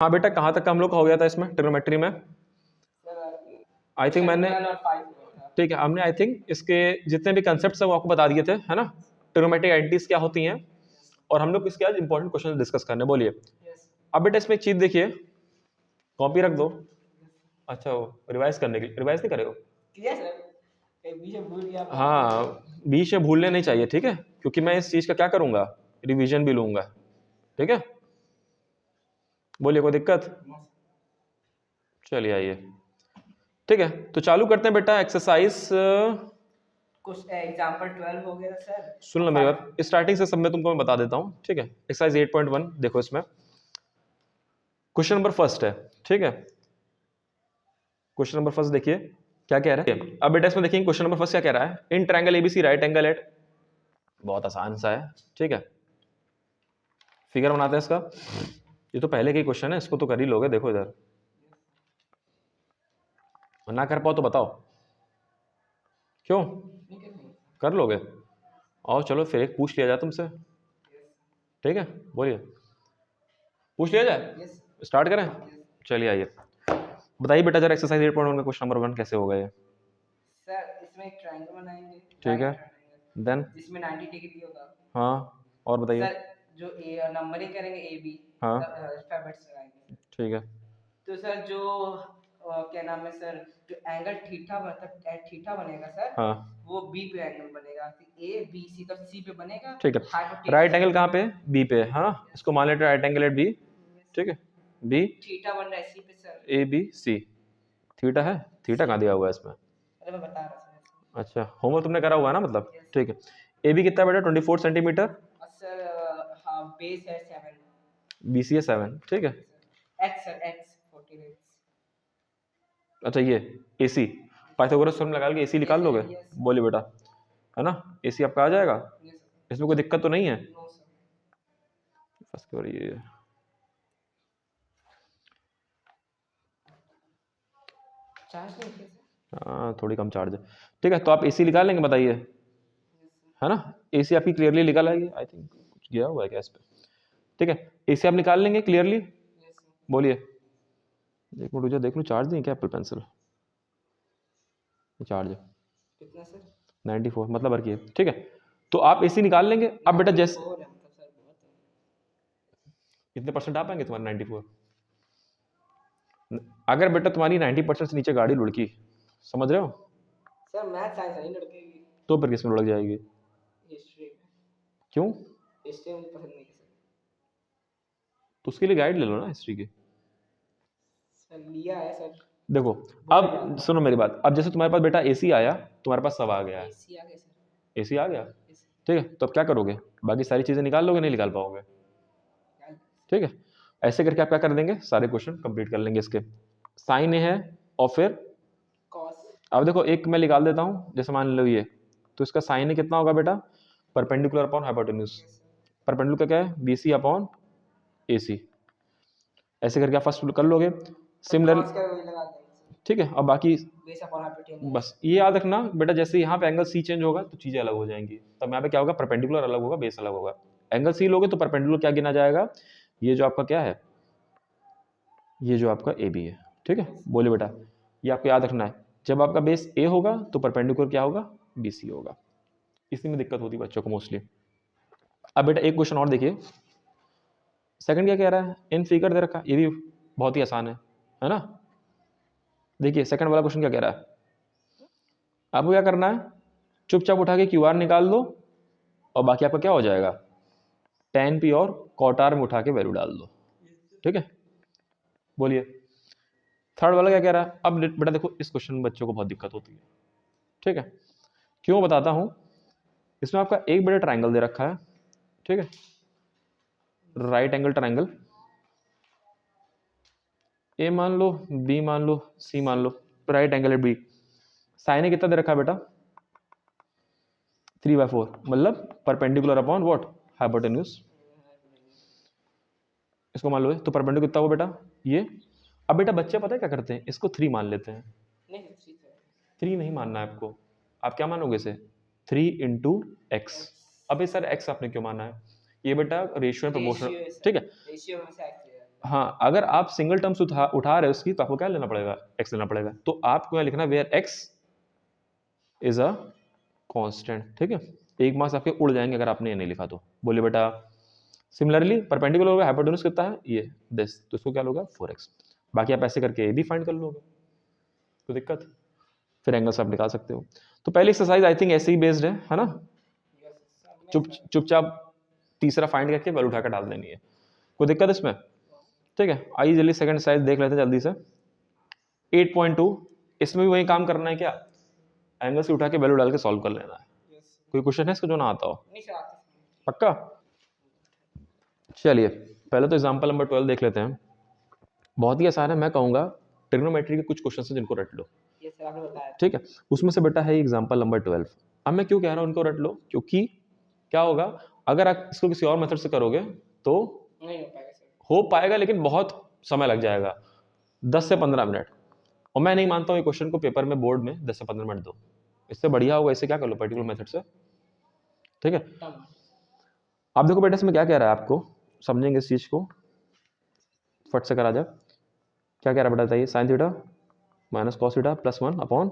हाँ बेटा, कहाँ तक का हम लोग का हो गया था इसमें ट्रिग्नोमेट्री में? आई थिंक मैंने, ठीक है, हमने आई थिंक इसके जितने भी कंसेप्ट्स हैं वो आपको बता दिए थे, है ना? ट्रिग्नोमेट्रिक आइडेंटिटीज क्या होती हैं, और हम लोग इसके आज इंपॉर्टेंट क्वेश्चन डिस्कस करने। बोलिए। अब बेटा इसमें एक चीज देखिए, कॉपी रख दो। अच्छा, वो रिवाइज करने के लिए, रिवाइज नहीं करे हो? हाँ, बीच में भूलने नहीं चाहिए, ठीक है, क्योंकि मैं इस चीज का क्या करूंगा, रिवीजन भी लूंगा, ठीक है? बोलिए, कोई दिक्कत? चलिए आइए, ठीक है, तो चालू करते हैं बेटा एक्सरसाइज। कुछ एग्जांपल 12 हो गया सर। सुन लो मेरी बात, स्टार्टिंग से सब मैं तुमको मैं बता देता हूँ, ठीक है? एक्सरसाइज 8.1 देखो, इसमें क्वेश्चन नंबर फर्स्ट है, ठीक है? क्वेश्चन नंबर फर्स्ट देखिए क्या कह रहा है। अब बेटा इसमें देखिए क्वेश्चन नंबर फर्स्ट क्या कह रहा है, in triangle ABC right angle at, बहुत आसान सा है, ठीक है? फिगर बनाते हैं इसका, ये तो पहले का ही क्वेश्चन है, इसको तो कर ही लोगे। देखो इधर, ना कर पाओ तो बताओ, क्यों कर लोगे? आओ चलो फिर एक पूछ लिया जाए तुमसे, ठीक है? बोलिए, पूछ लिया जाए, स्टार्ट करें? चलिए आइए, बताइए बेटा जरा एक्सरसाइज 8.1 का क्वेश्चन नंबर 1 कैसे होगा ये? सर इसमें एक ट्रायंगल बनाएंगे, ठीक है, देन जिसमें 90 डिग्री होगा। हाँ, और बताइए। सर जो ए नंबरिंग करेंगे ए बी, हाँ, अल्फाबेट्स लगाएंगे। ठीक है, तो सर जो क्या नाम है सर, जो एंगल थीटा मतलब थीटा बनेगा सर, हाँ, वो बी पे एंगल बनेगा, ए बी सी तो सी पे बनेगा, ठीक है। हाइपोटेनस राइट एंगल कहाँ पे? बी पे, हाँ ना? इसको मान लेते हैं राइट एंगल एट बी, ठीक है? बी थीटा बन रहा है सी पे sir. A B C, theta है? थीटा कहाँ दिया हुआ है इसमें? अरे मैं बता रहा हूँ अच्छा, होमवर्क तुमने करा हुआ है ना, मतलब ठीक है। ए बी कितना है बेटा? 24 सेंटीमीटर। सर हाँ, बेस है 7, बी सी है 7, ठीक है। एक्स सर एक्स 14 अच्छा, ये ए सी पाइथागोरस थ्योरम लगा के ए सी निकाल लोगे? बोलिए बेटा, है ना? ए सी आपका आ जाएगा, इसमें कोई दिक्कत तो नहीं है? फर्स्ट की बार ये हाँ, थोड़ी कम चार्ज है, ठीक है। तो आप ए सी निकाल लेंगे, बताइए, है ना? ए सी आपकी क्लियरली निकल आएगी, आई थिंक कुछ गया हुआ है क्या इस पे, ठीक है? ए सी आप निकाल लेंगे क्लियरली। बोलिए, एक मिनट मुझे देख लूँ, चार्ज नहीं क्या एप्पल पेंसिल? चार्ज है कितना सर? 94, मतलब भर की, ठीक है। तो आप ए सी निकाल लेंगे। अब बेटा जैसे कितने परसेंट आ पाएंगे तुम्हारे 94? अगर बेटा तुम्हारी 90% से नीचे गाड़ी लुढ़की, समझ रहे हो? सर मैथ साइंस नहीं लड़केगी, तो फिर किस में लुढ़क जाएगी? हिस्ट्री में। क्यों? हिस्ट्री मुझे पसंद नहीं है सर। तो उसके लिए गाइड ले लो ना हिस्ट्री की। सर लिया है सर। देखो, अब सुनो मेरी बात, अब जैसे तुम्हारे पास बेटा एसी आया, तुम्हारे पास सब आ गया है, एसी आ गया सर। एसी आ गया, ठीक है? तो अब क्या करोगे? बाकी सारी चीजें निकाल लोगे? नहीं निकाल पाओगे, ठीक है? ऐसे करके आप क्या कर देंगे, सारे क्वेश्चन कंप्लीट कर लेंगे इसके। साइन ए है, और फिर कॉस। अब देखो एक मैं निकाल देता हूँ, जैसे मान लो ये, तो इसका साइन ए कितना होगा बेटा? Perpendicular upon hypotenuse. परपेंडिकुलर क्या है? बी सी अपॉन ए सी। ऐसे करके आप फर्स्ट कर लोगे। सिमिलर, ठीक है। अब बाकी बस ये याद रखना बेटा, जैसे यहाँ पे एंगल सी चेंज होगा तो चीजें अलग हो जाएंगी। तब यहाँ पे क्या होगा, परपेंडिकुलर अलग होगा, बेस अलग होगा। एंगल सी लोगे तो परपेंडिकुलर क्या गिना जाएगा? ये जो आपका क्या है, ये जो आपका ए बी है, ठीक है? बोले बेटा, ये आपको याद रखना है, जब आपका बेस ए होगा तो परपेंडिकुलर क्या होगा? बी सी होगा। इसी में दिक्कत होती है बच्चों को मोस्टली। अब बेटा एक क्वेश्चन और देखिए, सेकंड क्या कह रहा है, इन फिगर दे रखा, ये भी बहुत ही आसान है ना? देखिए सेकंड वाला क्वेश्चन क्या कह रहा है, आपको क्या करना है, चुपचाप उठा के क्यू आर निकाल दो, और बाकी आपका क्या हो जाएगा, tan p और cot r में उठा के वैल्यू डाल दो, ठीक है? बोलिए, थर्ड वाला क्या कह रहा है। अब बेटा देखो, इस क्वेश्चन में बच्चों को बहुत दिक्कत होती है, ठीक है? क्यों बताता हूं। इसमें आपका एक बड़ा ट्राइंगल दे रखा है, ठीक है? राइट एंगल ट्राइंगल, ए मान लो, बी मान लो, सी मान लो, राइट एंगल है बी। साइन कितना दे रखा है बेटा? 3/4, मतलब परपेंडिकुलर अपॉन व्हाट? हाइपोटेन्यूज। इसको मान लो, तो परपेंडिकुलर कितना हुआ बेटा? ये। अब बेटा बच्चे पता है क्या करते हैं, इसको 3 मान लेते हैं। नहीं, 3 नहीं मानना है आपको। आप क्या मानोगे इसे? 3 इंटू एक्स। अब सर एक्स आपने क्यों माना है? ये बेटा रेशियो है, प्रपोर्शनल, ठीक है? हाँ, अगर आप सिंगल टर्म्स उठा रहे हो उसकी, तो आपको क्या लेना पड़ेगा, एक्स लेना पड़ेगा। तो आपको यहाँ लिखना where x is a constant, ठीक है। एक मार्क्स आपके उड़ जाएंगे अगर आपने ये नहीं लिखा तो। बोलिए बेटा। सिमिलरली परपेंडिकुलर होगा हाइपोटेन्यूज कितना है, ये दिस, तो इसको क्या लोगे 4x। बाकी आप ऐसे करके ये भी फाइंड कर लोगे, कोई दिक्कत, फिर एंगल्स आप निकाल सकते हो। तो पहली एक्सरसाइज आई थिंक ऐसे ही बेस्ड है ना। चुपचाप तीसरा फाइंड करके वैल्यू उठाकर डाल देनी है, कोई दिक्कत इसमें, ठीक है। आइए जल्दी सेकंड एक्सरसाइज देख लेते हैं जल्दी से। 8.2, इसमें भी वही काम करना है क्या, एंगल से उठा के वैल्यू डाल के सॉल्व कर लेना है। कोई क्वेश्चन है इसका जो ना आता हो, पक्का। चलिए पहले तो एग्जांपल नंबर 12 देख लेते हैं। बहुत ही आसान है, मैं कहूँगा ट्रिग्नोमेट्री के कुछ क्वेश्चन हैं जिनको रट लो, ठीक है। उसमें से बेटा है एग्जांपल नंबर 12। अब मैं क्यों कह रहा हूँ उनको रट लो, क्योंकि क्या होगा अगर आप इसको किसी और मेथड से करोगे तो नहीं हो पाएगा, लेकिन बहुत समय लग जाएगा, 10 से 15 मिनट। और मैं नहीं मानता हूँ ये क्वेश्चन को पेपर में बोर्ड में 10 से 15 मिनट दो, इससे बढ़िया होगा इसे क्या कर लो पर्टिकुलर मेथड से, ठीक है। आप देखो बेटा इसमें क्या कह रहा है, आपको समझेंगे इस चीज को, फट से करा जाए। क्या कह रहा है बेटा बताइए, sine theta minus cos theta plus 1 upon,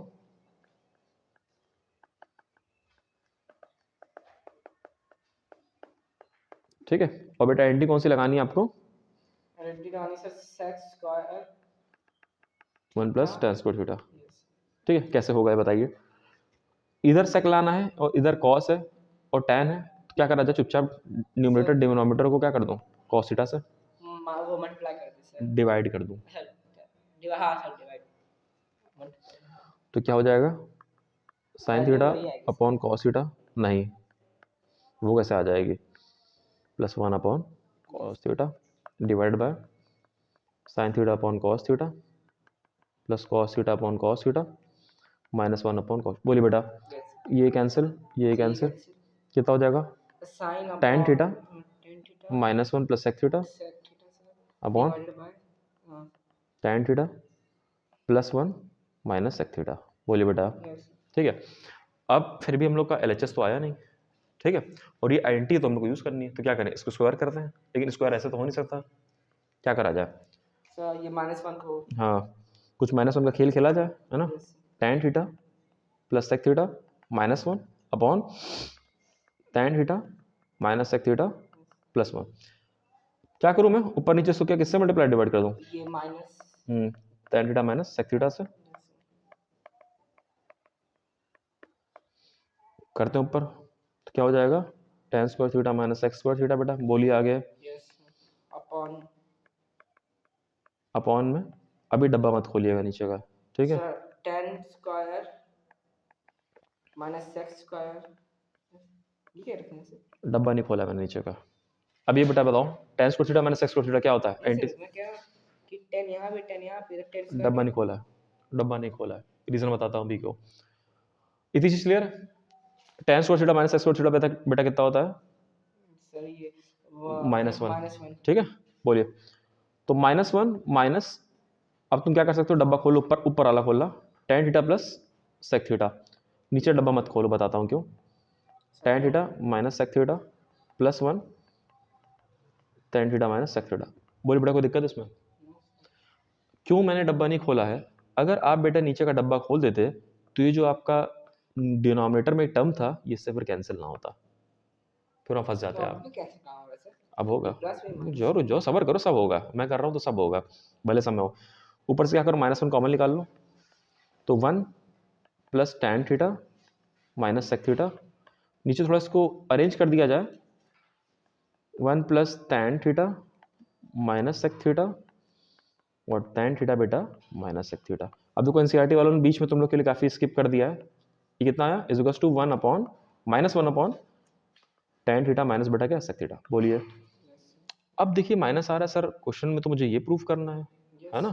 ठीक है। और बेटा एंटी कौन सी लगानी है आपको, sex square 1 plus tan square theta, ठीक है। कैसे होगा ये बताइए, इधर सेक लाना है और इधर कॉस है और tan है, तो क्या करा जाए, चुपचाप न्यूमरेटर डिनोमिनेटर को क्या कर दूं, कॉस थीटा से वो मल्टीप्लाई कर दे सर, डिवाइड कर दूं, हाँ सर डिवाइड, तो क्या हो जाएगा, साइन वैल्यू थीटा वही आएगी अपॉन कॉस थीटा, नहीं वो कैसे आ जाएगी, plus 1 upon cos theta divide by sine theta upon cos theta plus cos theta upon cos theta minus 1 upon cos. बोलिए बेटा, ये कैंसिल, ये कैंसिल, कितना हो जाएगा, sine tan theta tan theta minus 1 plus sec theta sec theta sir upon divided by tan theta plus 1 minus sec theta. बोलिए बेटा, ठीक है। अब फिर भी हम लोग का LHS तो आया नहीं, ठीक है। और ये आइडेंटिटी तो हम लोग को यूज़ करनी है, तो क्या करें, इसको स्क्वायर करते हैं, लेकिन स्क्वायर ऐसे तो हो नहीं सकता, क्या करा जाए, सर ये -1 को, हाँ कुछ -1 का खेल खेला जाए, है ना। tan theta plus sec theta minus 1 upon tan theta minus sec theta plus 1। क्या करूँ मैं, ऊपर नीचे इसको क्या किससे मल्टीप्लाई डिवाइड कर दूँ, ये minus tan theta minus sec theta से करते हैं ऊपर, तो क्या हो जाएगा, tan square theta minus sec square theta. बेटा बोलिए आगे, अपॉन अपॉन में अभी डब्बा मत खोलिएगा नीचे का, ठीक है। Sir tan square minus sex square, ये क्या रखना है सर, डब्बा नहीं खोला मैंने नीचे का। अब ये बेटा बताओ, tan square theta minus sec square theta क्या होता है, एंटी, इसमें क्या कि tan यहाँ भी tan यहाँ पे tan स्क्वायर डब्बा नहीं खोला है, डब्बा नहीं खोला है, रीजन बताता हूँ अभी को। इतनी चीज क्लियर है, tan square theta minus sec square theta बेटा कितना होता है, सर ये -1, ठीक है। बोलिए, तो -1 माइनस, अब तुम क्या कर सकते हो, डब्बा खोलो, ऊपर ऊपर वाला खोलना, tan theta plus sec theta, नीचे डब्बा मत खोलो, बताता हूँ क्यों, tan theta minus sec theta plus 1 tan theta minus sec theta. बोलिए बेटा कोई दिक्कत इसमें, क्यों मैंने डब्बा नहीं खोला है, अगर आप बेटा नीचे का डब्बा खोल देते तो ये जो आपका डिनोमिनेटर में टर्म था ये इससे फिर कैंसिल ना होता, फिर हम फंस जाते आप। अब होगा, जो रुक जाओ, सबर करो, सब होगा, मैं कर रहा हूँ तो सब होगा, भले समय हो। ऊपर से क्या करो, -1 कॉमन निकाल लो, तो 1 plus tan theta minus sec theta, नीचे थोड़ा इसको अरेंज कर दिया जाए, 1 plus tan theta minus sec theta और tan थीटा बेटा माइनस सेक थीटा। अब देखो एनसीईआरटी वालों ने बीच में तुम लोग के लिए काफी स्किप कर दिया है, ये कितना आया, is equals to 1 upon -1 upon tan theta minus बेटा क्या सेक थीटा। बोलिए, अब देखिए माइनस आ रहा है सर क्वेश्चन में, तो मुझे ये प्रूफ करना है ना।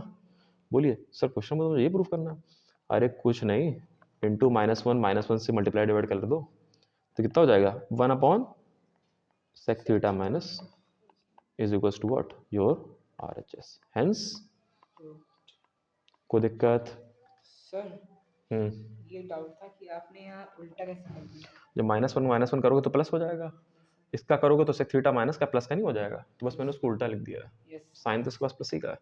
बोलिए सर क्वेश्चन में तो मुझे ये प्रूफ करना है, अरे कुछ नहीं, इंटू -1 से मल्टीप्लाई डिवाइड कर दो, तो कितना हो जाएगा, 1 upon sec theta minus is equals to what, your RHS। Hence कोई दिक्कत, सर ये डाउट था कि आपने यहाँ उल्टा कैसे कर दिया, जब -1 करोगे तो प्लस हो जाएगा, इसका करोगे तो सेक थीटा माइनस का प्लस का नहीं हो जाएगा, तो बस मैंने उसको उल्टा लिख दिया है, यस साइन तो इसके पास प्लस ही का है।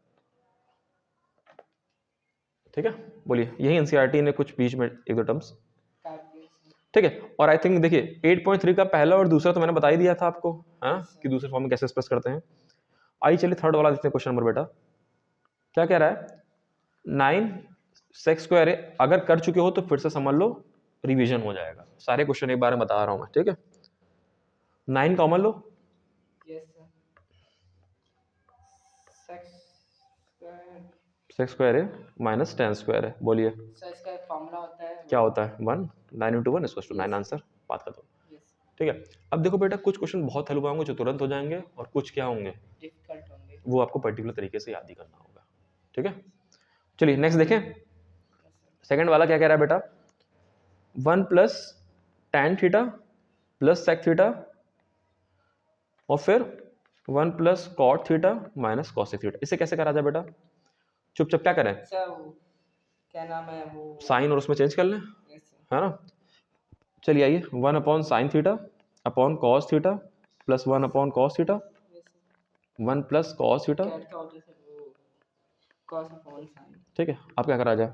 ठीक है, बोलिए, यही एनसीईआरटी ने कुछ बीच में एक दो टर्म्स, ठीक है। और आई थिंक देखिए 8.3 का पहला और दूसरा तो मैंने बता ही दिया था आपको, है ना, कि दूसरे फॉर्म में कैसे एक्सप्रेस करते हैं। आइए चलिए थर्ड वाला देखते हैं क्वेश्चन नंबर बेटा, क्या कह रहा है, 9 सेक स्क्वायर है, अगर कर चुके हो तो फिर से समझ लो, रिवीजन हो जाएगा, सारे क्वेश्चन एक बार में बता रहा हूं मैं, ठीक है। 9 कॉमन लो, यस सर सेक स्क्वायर है माइनस टेन स्क्वायर है, बोलिए सर इसका फॉर्मूला होता है क्या होता है, 1, 9 इंटू 1 इक्वल्स टू 9, आंसर, बात खत्म। यस ठीक है, अब देखो बेटा कुछ क्वेश्चन बहुत हलवा होंगे जो तुरंत हो जाएंगे, और कुछ क्या होंगे डिफिकल्ट होंगे। वो आपको पर्टिकुलर तरीके से याद ही करना होगा, ठीक है। चलिए नेक्स्ट देखें, सेकंड वाला क्या कह रहा है बेटा, 1 plus tan theta plus sec theta और फिर 1 plus cot theta minus cosec theta, इसे कैसे करा जाए बेटा, चुपचाप क्या करें, सर वो क्या नाम है वो साइन और उसमें चेंज कर लें, यस है ना। चलिए आइए 1 upon sine theta upon cos theta plus 1 upon cos theta, 1 plus cos theta, कैट का होता है सर वो cos अपॉन sin। ठीक है, आप क्या करा जाए,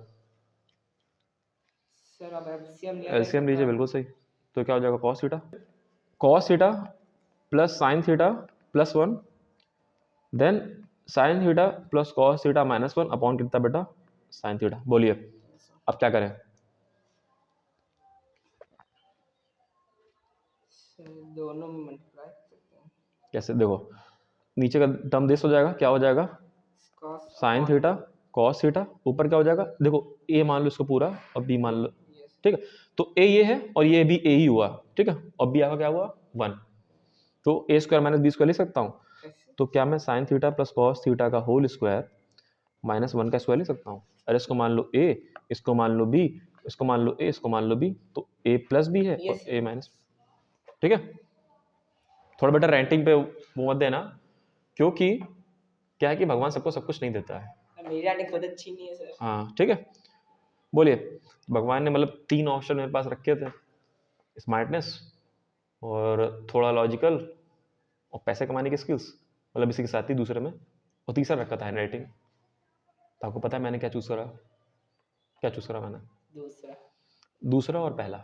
सर अब एलसीएम लिया एलसीएम लीजिए, बिल्कुल सही, तो क्या हो जाएगा cos theta plus sine theta plus 1 then sine theta plus cos theta minus 1 upon कितना बेटा, साइन थीटा, बोलिए अब क्या करें, सर दोनों में मल्टीप्लाई कर सकते हैं कैसे, देखो नीचे का टर्म दिस हो जाएगा, क्या हो जाएगा, cos sine theta cos theta, ऊपर क्या हो जाएगा, देखो ए मान लो इसको पूरा और बी मान लो, यस ठीक है, तो ए ये है और ये भी ए ही हुआ, ठीक है, और बी आगे क्या हुआ 1, तो ए स्क्वायर माइनस बी स्क्वायर लिख सकता हूँ, तो क्या मैं sign theta plus cos theta का होल स्क्वायर माइनस 1 का स्क्वायर लिख सकता हूँ, अरे इसको मान लो ए, इसको मान लो बी, इसको मान लो ए, इसको मान लो बी, तो ए प्लस बी है और Yes. ए माइनस, ठीक है। थोड़ा बेटा रेंटिंग पे वो मत देना, क्योंकि क्या है कि भगवान सबको सब कुछ नहीं देता है, मेरी राइटिंग खुद अच्छी नहीं है सर। हाँ ठीक है, बोलिए, भगवान ने मतलब 3 ऑप्शन मेरे पास रखे थे, स्मार्टनेस और थोड़ा लॉजिकल और पैसे कमाने की स्किल्स, मतलब इसी के साथ ही दूसरे में, और तीसरा रखा था हैंड राइटिंग, तो आपको पता है मैंने क्या चूज करा, क्या चूज करा मैंने, दूसरा दूसरा और पहला,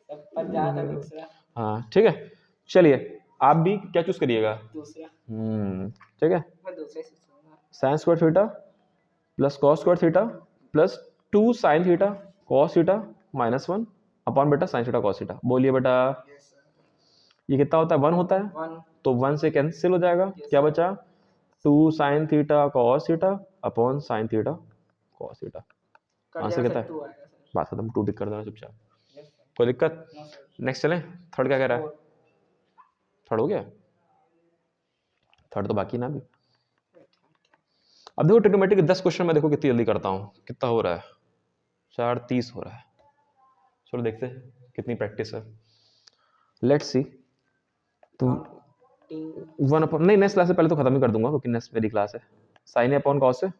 सब पर ज्यादा दूसरा हाँ ठीक है। चलिए आप भी क्या चूज करिएगा, दूसरा ठीक है, मैं दूसरे से सुनूंगा। Sine square theta plus cos square theta plus 2 sine theta cos theta minus 1 upon बेटा साइन थीटा कॉस थीटा, बोलिए बेटा यस सर ये कितना होता है, 1 होता है, 1 तो 1 से कैंसिल हो जाएगा, Yes, क्या sir. बचा 2 sine theta cos theta upon sine theta cos theta, cut answer जाएगा कितना सर है, 2 आएगा सर। बात खत्म, 2 टिक कर देना चुपचाप, यस सर कोई दिक्कत, नो सर नेक्स्ट चलें, थर्ड क्या कह रहा है, 4 थर्ड हो गया, थर्ड तो बाकी ना भी, अब देखो ट्रिग्नोमेट्री के 10 क्वेश्चन मैं देखो कितनी जल्दी करता हूँ, कितना हो रहा है, 4:30 हो रहा है, चलो देखते हैं कितनी प्रैक्टिस है, लेट्स सी, तो 1 अपॉन, नहीं नेक्स्ट क्लास से पहले तो खत्म ही कर दूंगा क्योंकि नेक्स्ट मेरी क्लास है, साइन अपॉन कॉस है,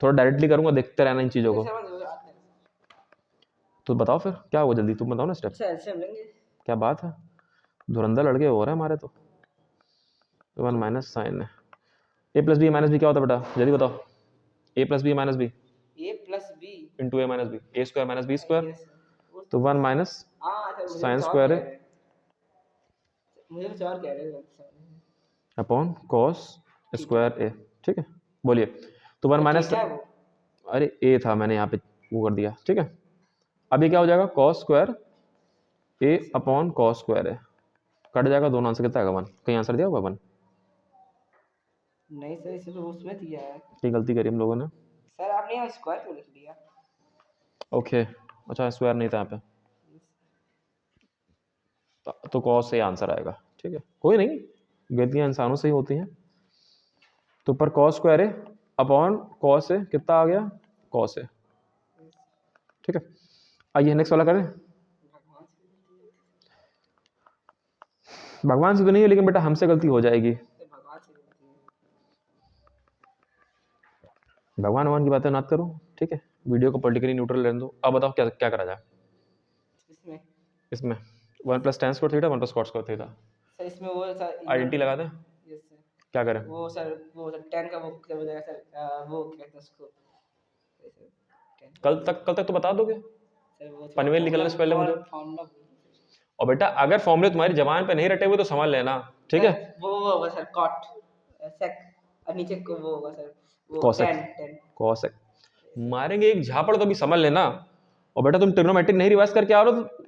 थोड़ा डायरेक्टली करूंगा, देखते रहना इन चीज़ों को, तो बताओ फिर क्या हुआ, जल्दी तुम बताओ ना स्टेप, सर एलसीएम लेंगे क्या बात है, धुरंधर लड़के हो रहे हैं हमारे तो, 1 माइनस साइन है, A plus B minus B क्या होता है बेटा, जल्दी बताओ, A plus B minus B a plus b into A minus B, A square minus B square, yes sir तो 1 माइनस हाँ सर मुझे साइन कुछ और स्क्वायर कह है रहे हैं मुझे कुछ और कह रहे हैं सर अपॉन कॉस स्क्वायर ए, ठीक है, बोलिए, तो 1 माइनस, क्या है वो अरे ए था मैंने यहाँ पे वो कर दिया, ठीक है, अब ये क्या हो जाएगा कॉस स्क्वायर ए अपॉन कॉस स्क्वायर है, कट जाएगा, दोनों आंसर कितना आएगा 1, कहीं आंसर दिया होगा 1, नहीं सर इसे तो उसमें दिया है कहीं गलती करी हम लोगों ने, सर आपने यहाँ स्क्वायर क्यों लिख दिया ओके, अच्छा स्क्वायर नहीं था यहाँ पे, तो कॉस से आंसर आएगा, ठीक है, कोई नहीं, गलतियां इंसानों से ही होती हैं, तो ऊपर कॉस स्क्वायर है अपॉन कॉस है, कितना आ गया कॉस है, ठीक है, आइए नेक्स्ट वाला करें, भगवान से तो नहीं है लेकिन बेटा हमसे गलती हो जाएगी, भगवान से गलती है भगवान की बातें ना करो, ठीक है, वीडियो को पॉलिटिकली न्यूट्रल रहने दो, अब बताओ क्या क्या करा जाए इसमें इसमें, 1 plus tan square theta 1 plus cot square theta, sir इसमें वो सर आइडेंटिटी लगा दें, यस सर क्या करें? वो सर 10 का वो क्या हो जाएगा सर वो क्या कहते हैं उसको सर 10 कल तक तो बता दोगे, सर वो पनवेल निकलने से पहले मुझे। फॉर्मूला और बेटा अगर फॉर्मूले तुम्हारी जबान पे नहीं रटे हुए तो समझ लेना, ठीक है? वो होगा सर कॉट सेक और नीचे को वो होगा सर वो कॉसेक, 10 कॉसेक मारेंगे एक झापड़ तो भी समझ लेना। और बेटा तुम ट्रिग्नोमेट्री नहीं रिवाइज करके आ रहे हो तो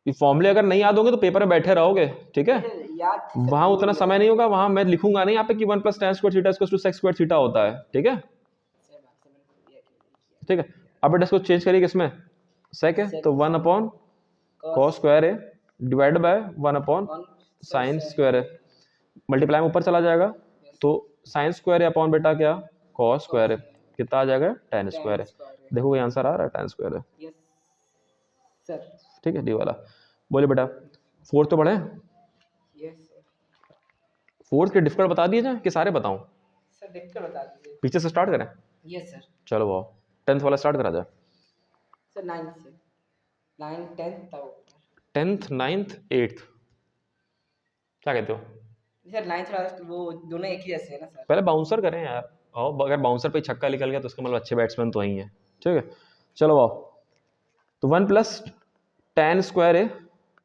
ये फॉर्मूले अगर नहीं याद होंगे तो पेपर में बैठे रहोगे, ठीक है? याद थी सर वहां भूल उतना गया समय नहीं होगा, वहां मैं लिखूंगा नहीं यहाँ पे कि 1 + tan square theta equals to sec square theta होता है, ठीक है? सर बात से मैंने भूल गया कि ठीक है, अब बेटा इसको चेंज करिए किसमें, sec है तो 1 अपॉन cos स्क्वायर है divide by 1 upon sin square है, मल्टीप्लाई में ऊपर चला जाएगा तो sin स्क्वायर है अपॉन बेटा क्या cos स्क्वायर है, कितना आ जाएगा tan स्क्वायर है। देखो ये आंसर आ रहा है tan स्क्वायर है, यस सर ठीक है डी वाला। बोलिए बेटा फोर्थ तो पढ़े, यस सर फोर्थ के डिफिकल्ट बता दिए जाए कि सारे बताऊं, सर देख कर बता दीजिए पीछे से स्टार्ट करें? यस सर चलो वाओ 10th वाला स्टार्ट करा जाए। सर 9 से 9 10 तक 10th 9th 8th क्या कहते हो? सर 9 थोड़ा वो दोनों एक ही जैसे है ना सर पहले बाउंसर करें यार, आओ अगर बाउंसर पे छक्का निकल गया तो उसका मतलब अच्छे बैट्समैन तो ही है, ठीक है? चलो आओ तो 1 + tan स्क्वायर है,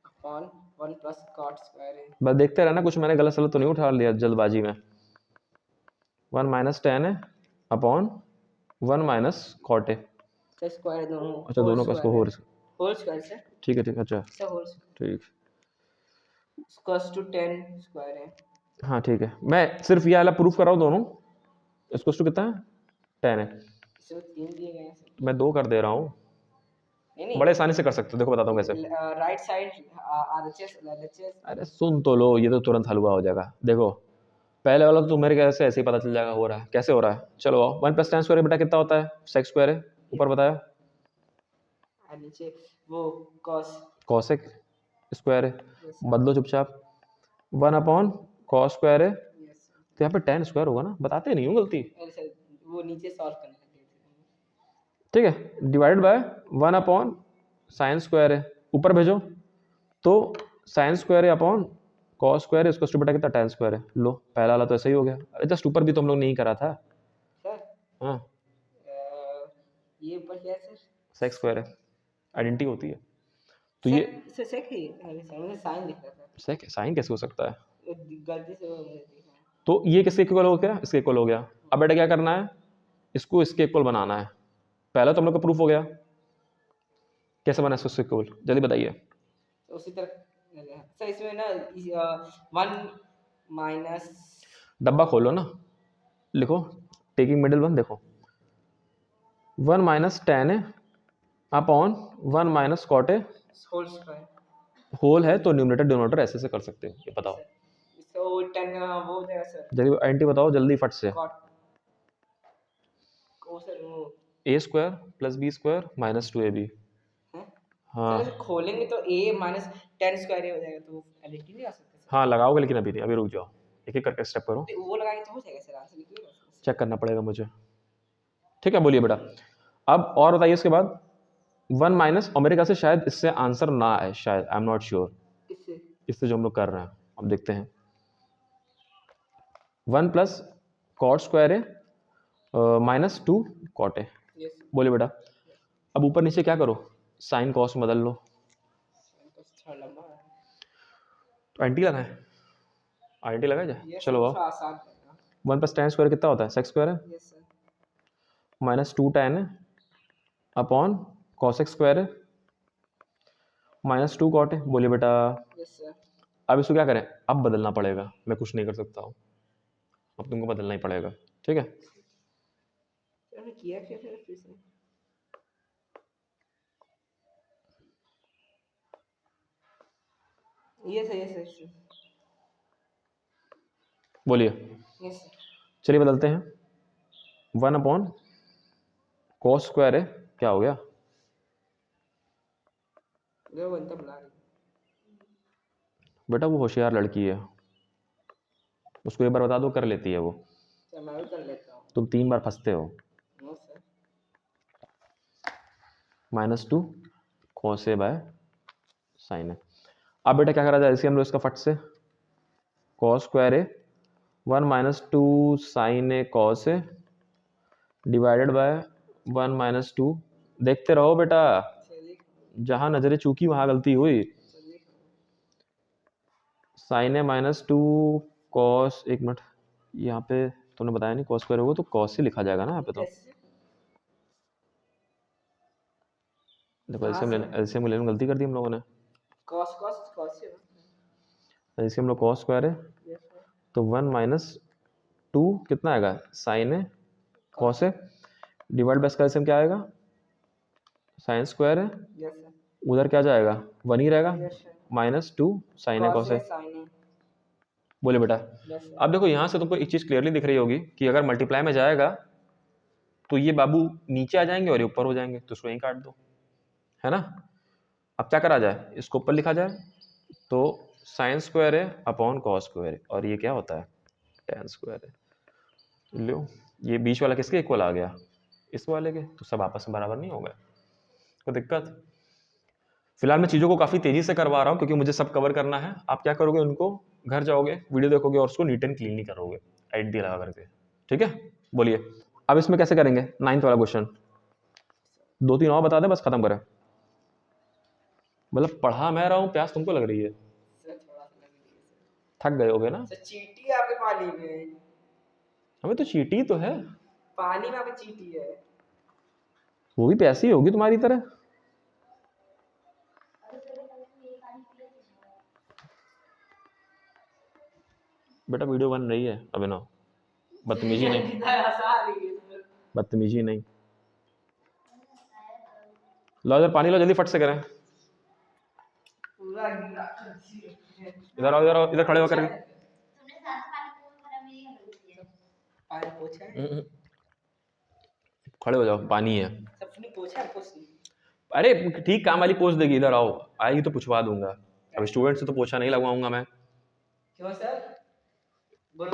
अपॉन 1 + cot स्क्वायर है बस देखते रहना कुछ मैंने गलत सलत तो नहीं उठा लिया जल्दबाजी में। 1 - tan है अपॉन 1 - cot है, सर स्क्वायर दोनों अच्छा दोनों का इसको होल स्क्वायर सर ठीक है अच्छा सर होल ठीक, cos टू 10 स्क्वायर है हाँ ठीक है, मैं सिर्फ ये वाला प्रूफ कर रहा हूँ दोनों, इसको कितना है 10 है, इसमें 3 दिए गए हैं सर मैं 2 कर दे रहा हूँ, नहीं बड़े आसानी से कर सकते हो, देखो बताता हूँ कैसे। राइट साइड आरएचएस एलएचएस अरे सुन तो लो, ये तो तुरंत हलवा हो जाएगा। देखो पहले वाला तो तुम्हारे कैसे ऐसे ही पता चल जाएगा हो रहा है कैसे हो रहा है। चलो आओ 1 + tan स्क्वायर बेटा कितना होता है sec स्क्वायर है, ऊपर बताया और नीचे वो cos cosec स्क्वायर है, यस बदलो चुपचाप 1 अपॉन cos स्क्वायर है, यस तो यहाँ पे tan स्क्वायर होगा ना, बताते नहीं हूँ गलती, अरे सर वो नीचे सॉल्व करने लगे थे ठीक है? Divide by 1 upon sin square है, ऊपर भेजो तो sin स्क्वायर है अपॉन cos स्क्वायर है, इसको बेटा कितना tan स्क्वायर है, लो पहला वाला तो ऐसा ही हो गया। अरे जस्ट ऊपर भी तो हम लोग नहीं करा था, सर हाँ ये ऊपर क्या है सर sec स्क्वायर है, आइडेंटिटी होती है तो ये सर सेक है अरे सर मुझे साइन दिख रहा था sec साइन कैसे हो सकता है, वो गलती से वो मुझे दिखा तो ये किसके इक्वल हो गया, इसके इक्वल हो गया। अब बेटा क्या करना है, इसको इसके इक्वल बनाना है, पहला तो हम लोग का प्रूफ हो गया, कैसे बना इसको इक्वल जल्दी बताइए। तो उसी तरह सर इसमें ना 1 - डब्बा खोलो ना, लिखो टेकिंग मिडिल वन, देखो 1 - tan है अपॉन 1 - cot है, होल स्क्वायर होल है तो न्यूमरेटर डिनोमिनेटर ऐसे से कर सकते हो, ये बताओ इसका वो 10 का वो हो जाएगा सर जल्दी आइडेंटिटी बताओ जल्दी फट से। cot वो सर वो a square plus b square minus 2ab, है हाँ सर खोलेंगे तो a - 10 स्क्वायर हो जाएगा तो एलईडी नहीं आ सकता सर हाँ लगाओगे लेकिन अभी नहीं, अभी रुक जाओ एक एक करके स्टेप करो, तो वो लगाएंगे तो हो जाएगा सर आंसर निकलेगा चेक करना पड़ेगा मुझे, ठीक है? बोलिए बेटा अब और बताइए इसके बाद 1 - और मेरे ख्याल से शायद इससे आंसर ना आए, शायद आई एम नॉट श्योर, किससे इससे जो हम लोग कर रहे हैं अब देखते हैं। 1 + cot स्क्वायर है -2 cot है, यस बोलिए बेटा अब ऊपर नीचे क्या करो, साइन कॉस बदल लो, तो थोड़ा लंबा है तो आइडेंटिटी लगाए, आइडेंटिटी लगाए जाए, यस चलो सर आओ थोड़ा आसान रहेगा 1 + tan स्क्वायर कितना होता है sec स्क्वायर है यस सर -2 tan है अपॉन cosec स्क्वायर है -2 cot है, बोलिए बेटा यस सर अब इसको क्या करें, अब बदलना पड़ेगा, मैं कुछ नहीं कर सकता हूँ, अब तुमको बदलना ही पड़ेगा, ठीक है? मैंने किया क्या फिर से यस यस बोलिए यस चलिए बदलते हैं 1 अपॉन cos स्क्वायर है, क्या हो गया जो बनता बुला रही बेटा वो होशियार लड़की है, उसको एक बार बता दो कर लेती है वो, सर मैं भी कर लेता हूँ तुम 3 बार फंसते हो। No sir -2 cos a by sine है, अब बेटा क्या करा जाए, इसे हम लोग इसका फट से cos square A 1 minus 2 sine A cos A divided by 1 minus 2। देखते रहो बेटा, जहां नजरें चूकी वहां गलती हुई। साइन ए माइनस 2 कॉस, एक मिनट, यहाँ पे तुमने बताया नहीं कॉस स्क्वायर होगा तो कॉस ही लिखा जाएगा ना यहाँ पे। तो देखो एलसीएम लेने में गलती कर दी हम लोगों ने। कॉस कॉस कॉस एलसीएम लोग कॉस स्क्वायर है तो 1 माइनस 2 कितना आएगा साइन है कॉस है डिवाइड बाय इसका एलसीएम क्या आएगा साइन स्क्वायर है, उधर क्या जाएगा 1 ही रहेगा, माइनस 2 साइन है कॉस है। बोले बेटा। अब देखो यहाँ से तुमको एक चीज क्लियरली दिख रही होगी कि अगर मल्टीप्लाई में जाएगा तो ये बाबू नीचे आ जाएंगे और ये ऊपर हो जाएंगे, तो इसको यहीं काट दो, है ना। अब क्या करा जाए, इसको ऊपर लिखा जाए तो साइन स्क्वायर है अपॉन कॉस स्क्वायर है, और ये क्या होता है टेन स्क्वायर है। लो ये बीच वाला किसके इक्वल आ गया, इस वाले के, तो सब आपस में बराबर नहीं हो गए, कोई दिक्कत। फिलहाल मैं चीज़ों को काफ़ी तेज़ी से करवा रहा हूँ क्योंकि मुझे सब कवर करना है। आप क्या करोगे, उनको घर जाओगे वीडियो देखोगे और उसको नीट एंड क्लीनली करोगे आइडिया लगा करके, ठीक है। बोलिए अब इसमें कैसे करेंगे 9th वाला क्वेश्चन, 2-3 और बता दें बस खत्म करें। मतलब पढ़ा मैं रहा हूँ, प्यास तुमको लग रही है, थक गए होगे ना। चींटी आपके पानी में, हमें तो चींटी तो है, पानी में आपकी चींटी है, वो भी प्यासी ही होगी तुम्हारी तरह। बेटा वीडियो बन रही है अभिनव, बदतमीजी नहीं, बदतमीजी नहीं। लो इधर पानी लो, जल्दी फट से करें। इधर आओ, इधर आओ, इधर खड़े होकर खड़े हो जाओ, पानी है। अरे ठीक काम वाली पोछ देगी, इधर आओ, आएगी तो पूछवा दूंगा। अब स्टूडेंट से तो पोछा नहीं लगवाऊंगा मैं। क्यों सर, बोलो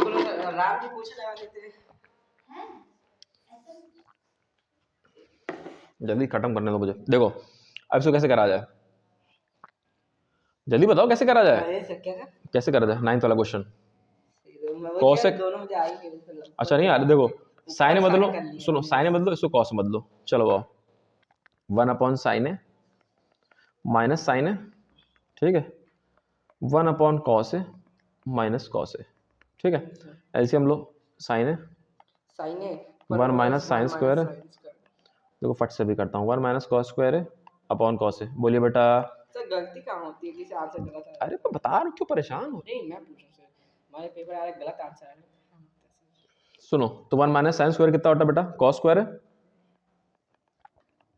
राम की पोछा लगा देते हैं। जल्दी खत्म करने दो मुझे। देखो अब इसको कैसे करा जाए, जल्दी बताओ कैसे करा जाए, कैसे करा जाए 9th वाला क्वेश्चन। कॉस अच्छा नहीं यार, देखो साइन में बदलो, सुनो साइन में बदलो, इसको कॉस में बदलो। चलो आओ 1 अपॉन साइन है माइनस साइन है, ठीक है, 1 अपॉन कॉस है माइनस कॉस है, ठीक है। ऐसे हम लोग साइन है 1 माइनस साइन स्क्वायर है, देखो फट से भी करता हूँ 1 माइनस कॉस स्क्वायर है अपॉन कॉस है। बोलिए बेटा सर गलती कहाँ होती है, किसी आंसर गलत है। अरे मैं बता रहा हूँ, क्यों परेशान हो। नहीं मैं पूछ रहा हूँ सर, हमारे पेपर आ रहा है गलत आंसर है। सुनो तो 1 माइनस साइन स्क्वायर कितना होता है बेटा, कॉस स्क्वायर है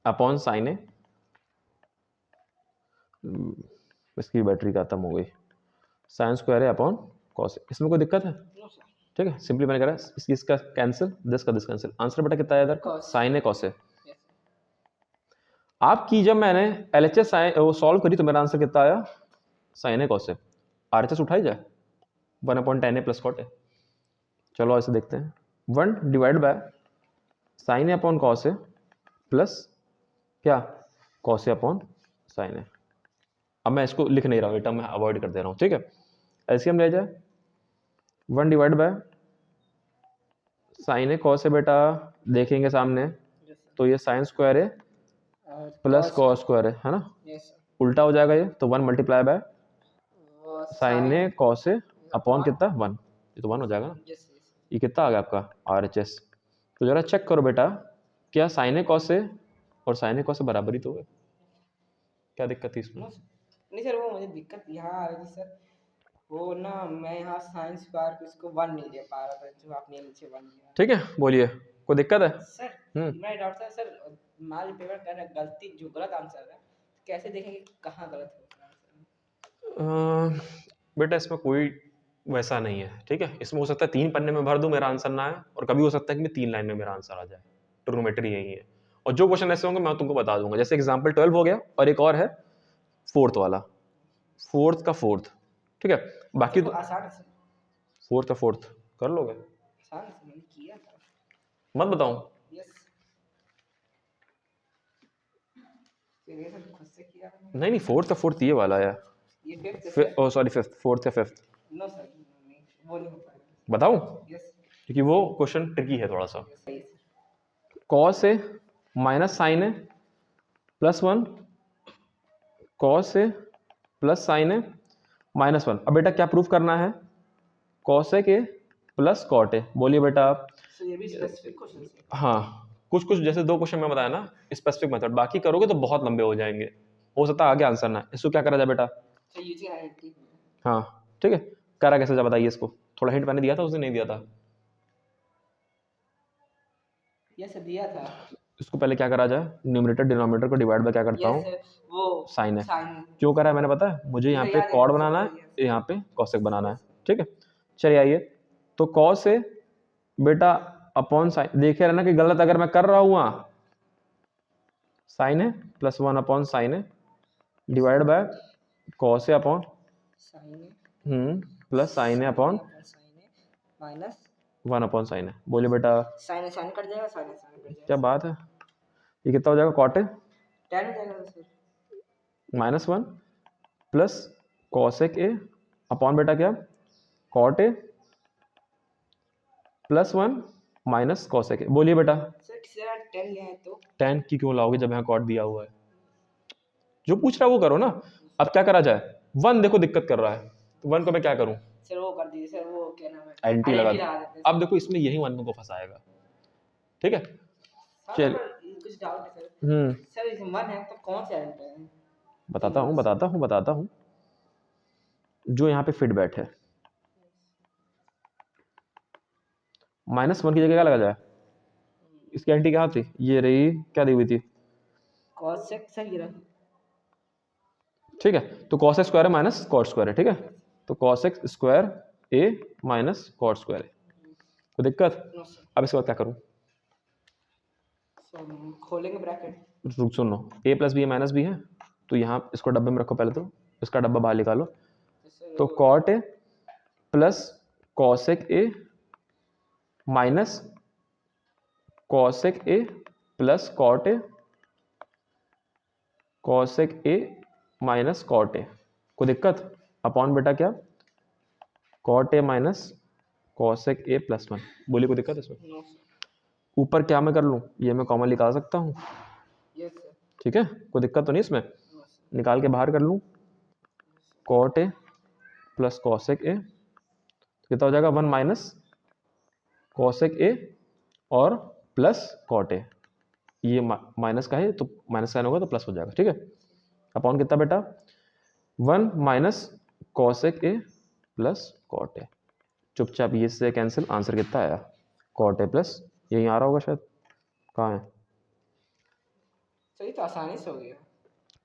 अपॉन साइन है, इसकी बैटरी खत्म हो गई, साइन स्क्वायर है अपॉन कॉस है। इसमें कोई दिक्कत है, ठीक है। सिंपली मैंने करा इसका कैंसिल, दिस का दिस कैंसिल, आंसर बेटा कितना है इधर साइन है कॉस है। आपकी जब मैंने एलएचएस वो सॉल्व करी तो मेरा आंसर कितना आया साइन है कॉस है, आरएचएस उठाई जाए 1/10 प्लस कॉट है। चलो ऐसे देखते हैं 1 डिवाइड बाय साइन है अपॉन कॉस है प्लस क्या कॉस है अपॉन साइन है। अब मैं इसको लिख नहीं रहा हूँ, मैं अवॉइड कर दे रहा हूँ, ठीक है। एलसीएम ले जाए 1 डिवाइड बाय साइन है कॉस है, बेटा देखेंगे सामने तो ये साइन स्क्वायर है प्लस कॉस स्क्वायर है ना, उल्टा हो जाएगा ये, तो 1 मल्टीप्लाई बाय साइन है कॉस है अपॉन कितना 1, ये तो 1 हो जाएगा ना। ये कितना आ गया आपका आरएचएस। तो जरा चेक करो बेटा क्या साइन है कॉस है और साइन है कॉस से बराबर ही तो है, क्या दिक्कत थी इसमें। नहीं सर वो मुझे दिक्कत यहाँ आ रही थी सर, वो ना मैं यहाँ साइंस स्क्वायर को इसको 1 नहीं दे पा रहा था जो आपने नीचे 1 दिया। ठीक है बोलिए कोई दिक्कत है सर। मैं डाउट था सर, मान पेपर कर रहे गलती जो गलत आंसर है कैसे देखेंगे कहाँ गलत है। बेटा इसमें कोई वैसा नहीं है, ठीक है। इसमें हो सकता है 3 पन्ने में भर दूं मेरा आंसर ना आए, और कभी हो सकता है कि मैं 3 लाइन में मेरा आंसर आ जाए, ट्रिग्नोमेट्री यही है। और जो क्वेश्चन ऐसे होंगे मैं तुमको बता दूंगा, जैसे एग्जांपल 12 हो गया और एक और है 4th वाला, 4th का 4th, ठीक है। बाकी तो आसान है सर, 4th का 4th कर लोगे, आसान है मैंने किया था। मत बताऊं यस ये सर खुद से किया नहीं 4th का 4th ये वाला है, ये फिफ्थ है ओ सॉरी फिफ्थ, फोर्थ या फिफ्थ, नो सर नहीं वो नहीं हो पाएगा बताऊं? यस क्योंकि वो क्वेश्चन ट्रिकी है थोड़ा सा। सही cos A minus sine A plus one, cos A plus sine A minus one. अब बेटा क्या प्रूफ करना है? Cosec A plus cot A. बोलिए बेटा आप। सो ये भी स्पेसिफिक क्वेश्चन है हाँ, कुछ कुछ जैसे 2 क्वेश्चन मैं बताया ना स्पेसिफिक मेथड, बाकी करोगे तो बहुत लंबे हो जाएंगे, हो सकता है आगे आंसर ना। इसको क्या करा जाए बेटा? सो यूजिंग आइडेंटिटी हाँ ठीक है, करा कैसे जाए बताइए इसको? थोड़ा हिंट मैंने दिया था, उसने नहीं दिया था। यस दिया था इसको पहले क्या करा जाए? न्यूमरेटर डिनोमिनेटर को डिवाइड बाय क्या करता हूँ? यस वो साइन है। साइन क्यों करा है मैंने पता है? मुझे यहाँ पे याद है, कॉड मुझे बनाना पता है, है। यहाँ पे कॉसेक बनाना है। ठीक है, चलिए आइए। तो कॉस से बेटा अपॉन साइन, देखे रहना कि गलत अगर मैं कर रहा हूँ वहाँ, साइन है प्लस वन अपॉन साइन है डिवाइड बाय कॉस है अपॉन साइन प्लस साइन है upon minus one upon sine है। बोलिए बेटा। साइन साइन कट जाएगा साइन साइन कट क्या जाएगा बात है, ये कितना हो जाएगा? कॉट है tan हो जाएगा sir minus one plus cosec A upon बेटा क्या? Cot A plus one minus cosec A. बोलिए बेटा। सर किसी का tan लिया है तो tan की क्यों लाओगे जब यहाँ कॉट दिया हुआ है? जो पूछ रहा है वो करो ना। अब क्या करा जाए? वन देखो दिक्कत कर रहा है, तो वन को मैं क्या करूं? सर वो कर दीजिए सर, वो क्या नाम है, आइडेंटिटी लगा आइडेंटिटी दो। लगा देते हैं अब देखो इसमें यही वन को फंसाएगा। ठीक है चल, कुछ डाउट है सर सर इस मन है तो कौन से आइडेंटिटी है? बताता हूँ जो यहाँ पे फिट बैठे। माइनस वन की जगह क्या लगा जाए? इसकी आइडेंटिटी क्या थी? ये रही, क्या दी हुई थी? cos x सही रहा ठीक है, तो cos x स्क्वायर है माइनस कॉट स्क्वायर है। ठीक है, तो cos x square a minus cot square है। तो दिक्कत? अब इसके बाद क्या करूं? खोलेंगे ब्रैकेट, रुक सुनो, a plus B minus B है, तो यहाँ इसको डब्बे में रखो पहले, तो इसका डब्बा बाहर निकालो। तो cot A plus cosec A minus cosec A plus cot A, cosec A minus cot A. को दिक्कत? अपॉन बेटा क्या? Cot A minus cosec A plus one. बोलिए कोई दिक्कत इसमें? ऊपर क्या मैं कर लूँ? ये मैं कॉमन निकाल सकता हूँ। ठीक है, कोई दिक्कत तो नहीं इसमें? निकाल के बाहर कर लूँ। Cot A plus cosec A कितना हो जाएगा? वन माइनस कॉसेक ए और प्लस कॉट ए। ये माइनस का है तो माइनस साइन होगा तो प्लस हो जाएगा। ठीक है, अपॉन कितना बेटा? One minus cosec A plus cot A. चुपचाप ये से कैंसिल, आंसर कितना आया? कॉट ए प्लस, यही आ रहा होगा शायद, कहाँ है? सही तो आसानी से हो गया।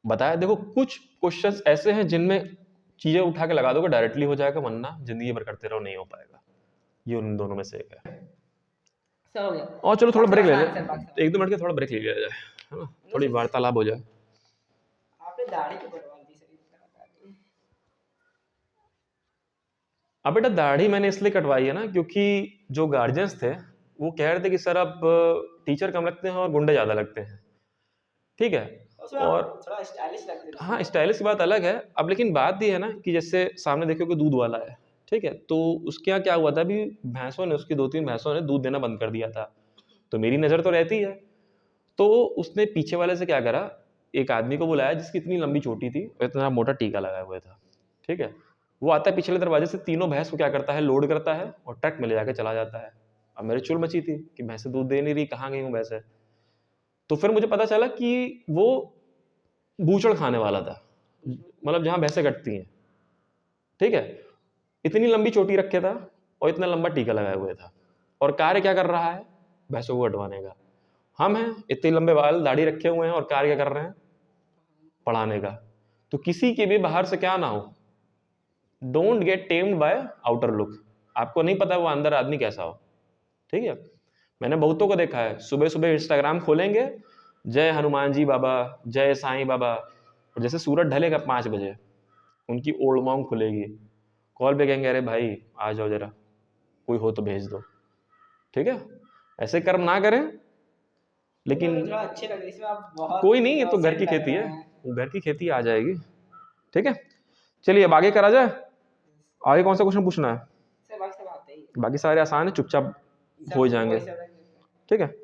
बताया, देखो कुछ क्वेश्चंस ऐसे हैं जिनमें चीजें उठा के लगा दोगे डायरेक्टली हो जाएगा, वरना जिंदगी भर करते रहो नहीं हो पाएगा। ये उन दोनों में से एक है। सब हो गया। और चलो थोड़ा ब्रेक ले लें, 1-2 मिनट के थोड़ा ब्रेक ले लिया जाए, है ना, थोड़ी वार्तालाप हो जाए। आपने दाढ़ी क्यों कटवा दी सर? अब बेटा दाढ़ी मैंने इसलिए कटवाई है ना, क्योंकि जो गार्जियंस थे वो कह रहे थे कि सर अब टीचर कम लगते हैं और गुंडे ज़्यादा लगते हैं। ठीक है, और थोड़ा स्टाइलिश लगते हैं। हाँ स्टाइलिश की बात अलग है। अब लेकिन बात ये है ना कि जैसे सामने देखो कि दूध वाला है, ठीक है, तो उसके यहाँ क्या हुआ था, अभी भैंसों ने, उसकी 2-3 भैंसों ने दूध देना बंद कर दिया था। तो मेरी नज़र तो रहती है, तो उसने पीछे वाले से क्या करा, एक आदमी को बुलाया जिसकी इतनी लंबी चोटी थी और इतना मोटा टीका लगाया हुआ था। ठीक है, वो आता है पिछले दरवाजे से, तीनों भैंस को क्या करता है, लोड करता है और ट्रक में ले जाके चला जाता है। अब मेरी चुल मची थी कि भैंसे दूध दे नहीं रही, कहाँ गई हूँ भैंसे। तो फिर मुझे पता चला कि वो बूचड़ खाने वाला था, मतलब जहाँ भैंसे कटती हैं। ठीक है, इतनी लंबी चोटी रखे था और इतना लंबा टीका लगाया हुआ था, और कार्य क्या कर रहा है, भैंसों को कटवाने का। हम हैं इतने लंबे बाल दाढ़ी रखे हुए हैं और कार्य क्या कर रहे हैं, पढ़ाने का। तो किसी के भी बाहर से क्या ना हो, don't get tamed by outer look. आपको नहीं पता वो अंदर आदमी कैसा हो। ठीक है, मैंने बहुतों को देखा है, सुबह सुबह इंस्टाग्राम खोलेंगे, जय हनुमान जी बाबा, जय साईं बाबा, और जैसे सूरज ढलेगा 5 बजे उनकी ओल्ड मॉन्ग खुलेगी, कॉल पे कहेंगे अरे भाई आ जाओ जरा, कोई हो तो भेज दो। ठीक है, ऐसे कर्म ना करें। लेकिन अच्छे लग रहे इसमें आप बहुत कोई नहीं, ये तो घर की खेती है, घर की खेती आ जाएगी। ठीक है, चलिए अब आगे करा जाए, आगे कौन सा क्वेश्चन पूछना है? सर बाकी सब आते ही बाकी सारे आसान है, चुपचाप हो जाएंगे, ठीक है।